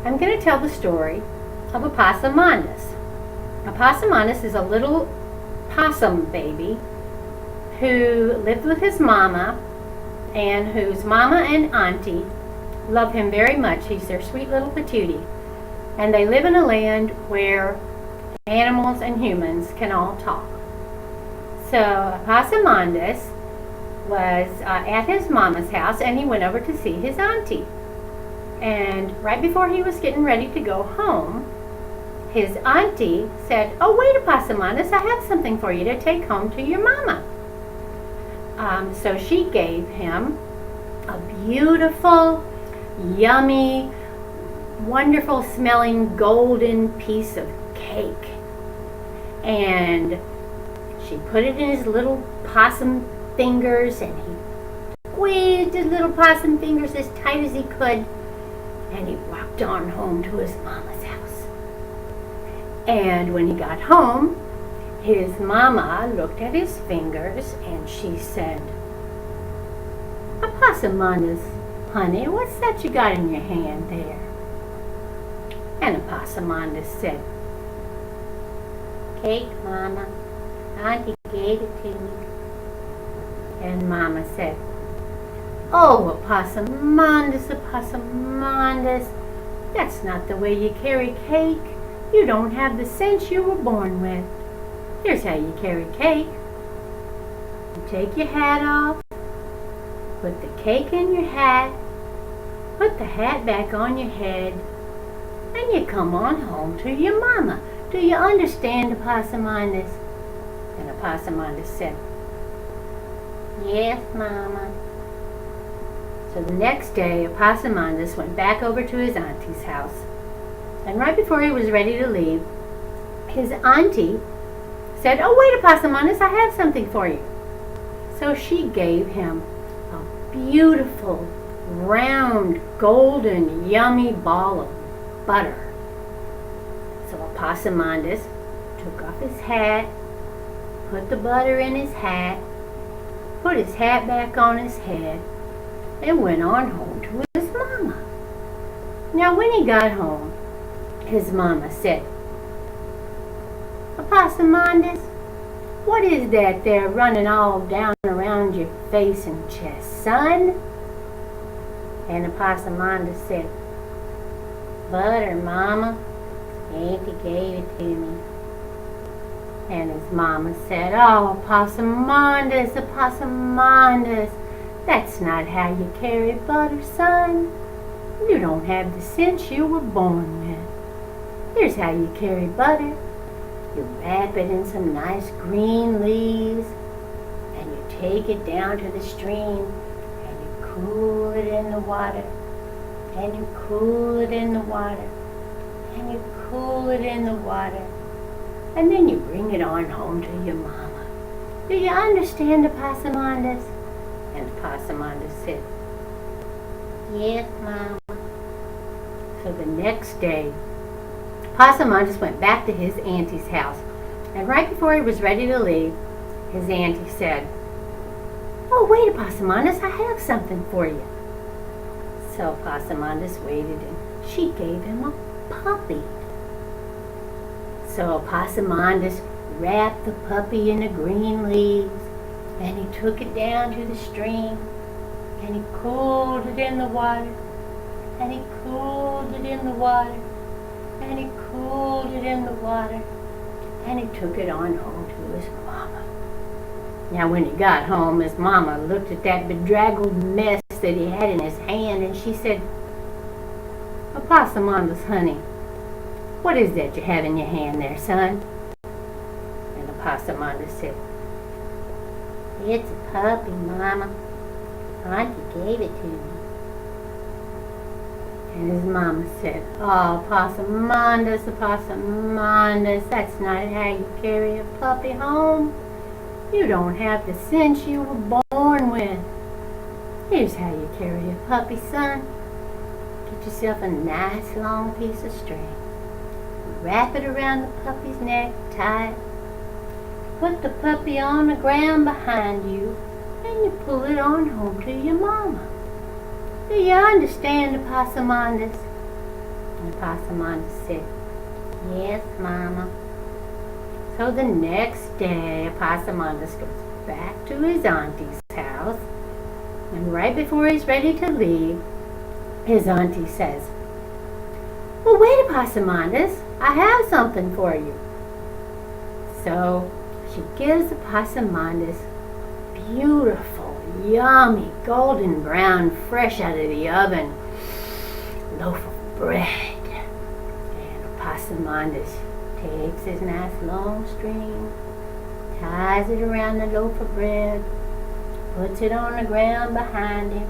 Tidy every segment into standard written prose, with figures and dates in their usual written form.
I'm going to tell the story of Epossamondas. Epossamondas is a little possum baby who lived with his mama and whose mama and auntie love him very much. He's their sweet little patootie. And they live in a land where animals and humans can all talk. So Epossamondas was at his mama's house, and he went over to see his auntie. And right before he was getting ready to go home, his auntie said, "Oh, wait, Epossamondas, I have something for you to take home to your mama." So she gave him a beautiful, yummy, wonderful smelling golden piece of cake. And she put it in his little possum fingers, and he squeezed his little possum fingers as tight as he could, and he walked on home to his mama's house. And when he got home, his mama looked at his fingers and she said, "Epossamondas, honey, what's that you got in your hand there?" And Epossamondas said, "Cake, Mama. Auntie gave it to me." And Mama said, "Oh, Epossamondas, Epossamondas, that's not the way you carry cake. You don't have the sense you were born with. Here's how you carry cake. You take your hat off, put the cake in your hat, put the hat back on your head, and you come on home to your mama. Do you understand, Epossamondas?" And Epossamondas said, "Yes, Mama." So the next day, Epossamondas went back over to his auntie's house. And right before he was ready to leave, his auntie said, "Oh, wait, Epossamondas, I have something for you." So she gave him a beautiful, round, golden, yummy ball of butter. So Epossamondas took off his hat, put the butter in his hat, put his hat back on his head, and went on home to his mama. Now when he got home, his mama said, "Epossamondas, what is that there running all down around your face and chest, son?" And Epossamondas said, "Butter, Mama. Auntie gave it to me." And his mama said, "Oh, Epossamondas, Epossamondas, that's not how you carry butter, son. You don't have the sense you were born with. Here's how you carry butter. You wrap it in some nice green leaves, and you take it down to the stream, and you cool it in the water, and you cool it in the water, and you cool it in the water, and then you bring it on home to your mama. Do you understand, Epossamondas?" And Epossamondas said, "Yes, Mama." So the next day, Epossamondas went back to his auntie's house, and right before he was ready to leave, his auntie said, "Oh, wait, Epossamondas, I have something for you." So Epossamondas waited, and she gave him a puppy. So Epossamondas wrapped the puppy in the green leaves, and he took it down to the stream, and he cooled it in the water, and he cooled it in the water, and he cooled it in the water, and he took it on home to his mama. Now when he got home, his mama looked at that bedraggled mess that he had in his hand, and she said, "Epossamondas, honey, what is that you have in your hand there, son?" And Epossamondas said, "It's a puppy, Mama. Auntie gave it to me." And his mama said, "Oh, Epossamondas, Epossamondas, that's not how you carry a puppy home. You don't have the sense you were born with. Here's how you carry a puppy, son. Get yourself a nice long piece of string. Wrap it around the puppy's neck tight. Put the puppy on the ground behind you, and you pull it on home to your mama. Do you understand, Epossamondas?" And Epossamondas said, "Yes, Mama." So the next day, Epossamondas goes back to his auntie's house, and right before he's ready to leave, his auntie says, "Well, wait, Epossamondas, I have something for you." So she gives Epossamondas beautiful, yummy, golden brown, fresh out of the oven loaf of bread. And Epossamondas takes his nice long string, ties it around the loaf of bread, puts it on the ground behind him,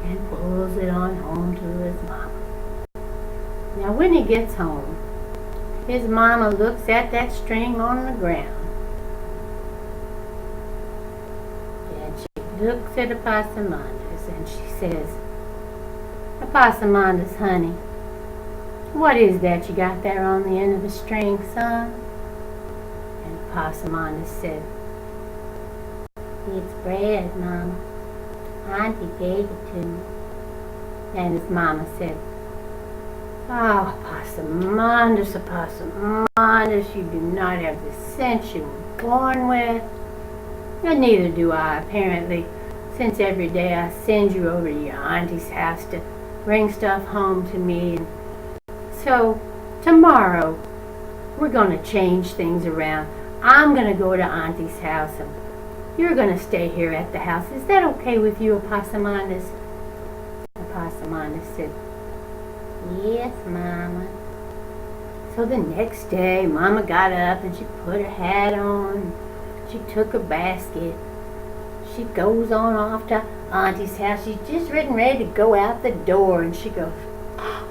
and pulls it on home to his mama. Now when he gets home, his mama looks at that string on the ground, and she looks at Epossamondas and she says, "Epossamondas, honey, what is that you got there on the end of the string, son?" And Epossamondas said, "It's bread, Mama. Auntie gave it to me." And his mama said, "Oh, Epossamondas, Epossamondas, you do not have the sense you were born with. And neither do I, apparently, since every day I send you over to your auntie's house to bring stuff home to me. And so tomorrow we're going to change things around. I'm going to go to auntie's house and you're going to stay here at the house. Is that okay with you, Epossamondas?" Epossamondas said, "Yes, Mama." So the next day, Mama got up and she put her hat on. She took her basket. She goes on off to Auntie's house. She's just getting ready to go out the door, and she goes, "Oh,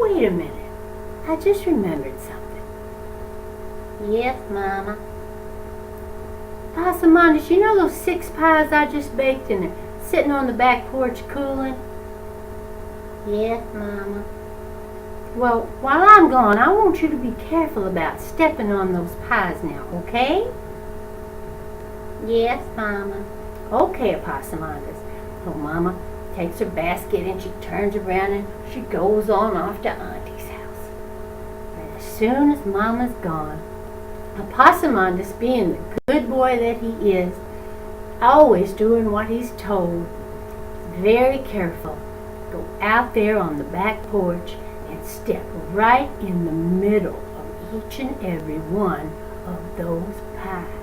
wait a minute. I just remembered something." "Yes, Mama." "Epossamondas, you know those 6 pies I just baked and they're sitting on the back porch cooling?" "Yes, Mama." "Well, while I'm gone, I want you to be careful about stepping on those pies now, okay?" "Yes, Mama." "Okay, Epossamondas." So Mama takes her basket and she turns around and she goes on off to Auntie's house. And as soon as Mama's gone, Epossamondas, being the good boy that he is, always doing what he's told, very careful, go out there on the back porch and step right in the middle of each and every one of those pies.